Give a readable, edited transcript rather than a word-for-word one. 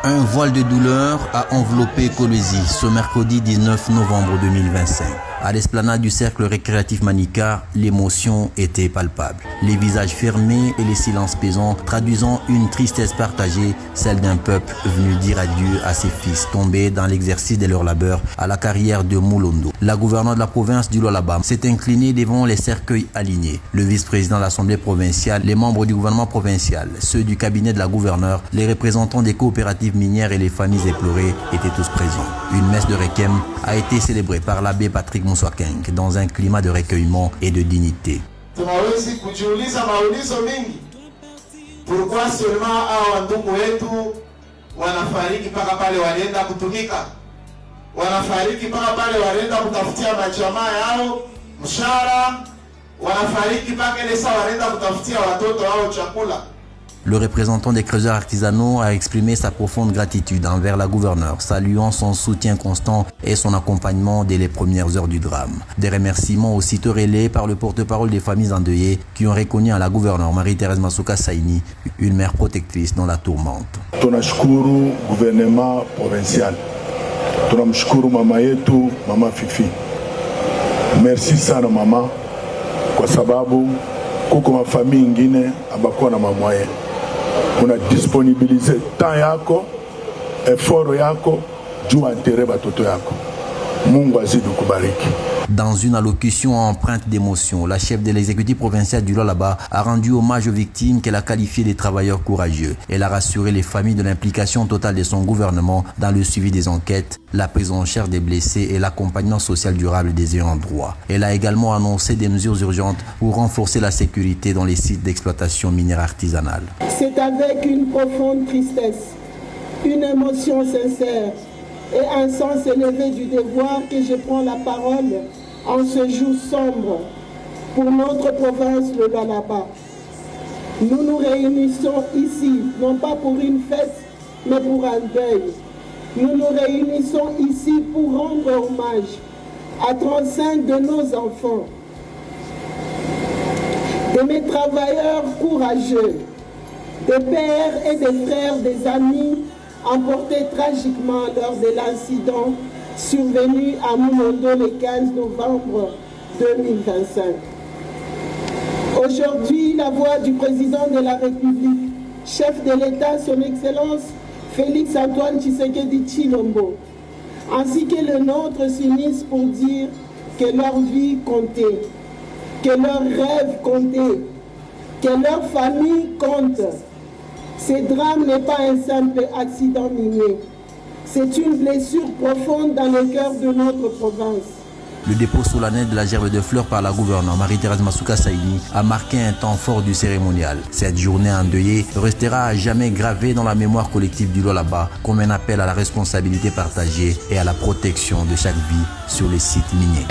Un voile de douleur a enveloppé Kolwezi ce mercredi 19 novembre 2025. À l'esplanade du cercle récréatif Manika, l'émotion était palpable. Les visages fermés et les silences pesants traduisant une tristesse partagée, celle d'un peuple venu dire adieu à ses fils tombés dans l'exercice de leur labeur à la carrière de Moulondo. La gouverneure de la province du Lualaba s'est inclinée devant les cercueils alignés. Le vice-président de l'Assemblée provinciale, les membres du gouvernement provincial, ceux du cabinet de la gouverneure, les représentants des coopératives minières et les familles éplorées étaient tous présents. Une messe de requiem a été célébrée par l'abbé Patrick Moussouakeng dans un climat de recueillement et de dignité. Tunawezi kujiuliza maulizo mingi. Pourquoi seulement hao ndugu wetu wanafariki mpaka pale walienda kutumika? Wanafariki mpaka pale walienda kutafutia majamaa yao mshahara, wanafariki mpaka ile saa walienda kutafutia watoto wao chakula. Le représentant des creuseurs artisanaux a exprimé sa profonde gratitude envers la gouverneure, saluant son soutien constant et son accompagnement dès les premières heures du drame. Des remerciements aussitôt relayés par le porte-parole des familles endeuillées qui ont reconnu à la gouverneure Marie-Thérèse Masuka Saini une mère protectrice dans la tourmente. Tunashukuru gouvernement provincial. Tunamshukuru mama yetu, mama Fifi. Merci sana mama kwa sababu kuko mafamii ingine abakuwa na mamwaye. Una disponibilize temps yako, effort yako, juu enterrer batoto yako. Mungu azidi kubariki. Dans une allocution empreinte d'émotion, la chef de l'exécutif provincial du Lualaba a rendu hommage aux victimes qu'elle a qualifiées de travailleurs courageux. Elle a rassuré les familles de l'implication totale de son gouvernement dans le suivi des enquêtes, la prise en charge des blessés et l'accompagnement social durable des ayants droit. Elle a également annoncé des mesures urgentes pour renforcer la sécurité dans les sites d'exploitation minière artisanale. C'est avec une profonde tristesse, une émotion sincère et un sens élevé du devoir que je prends la parole en ce jour sombre pour notre province, le Lualaba. Nous nous réunissons ici, non pas pour une fête, mais pour un deuil. Nous nous réunissons ici pour rendre hommage à 35 de nos enfants, de mes travailleurs courageux, des pères et des frères, des amis emportés tragiquement lors de l'incident survenu à Moulondo le 15 novembre 2025. Aujourd'hui, la voix du président de la République, chef de l'État, son Excellence Félix Antoine Tshisekedi Tshilombo, ainsi que le nôtre s'unissent pour dire que leur vie comptait, que leurs rêves comptaient, que leur famille compte. Ce drame n'est pas un simple accident minier. C'est une blessure profonde dans le cœur de notre province. Le dépôt solennel de la gerbe de fleurs par la gouverneure Marie-Thérèse Masuka Saini a marqué un temps fort du cérémonial. Cette journée endeuillée restera à jamais gravée dans la mémoire collective du Lualaba comme un appel à la responsabilité partagée et à la protection de chaque vie sur les sites miniers.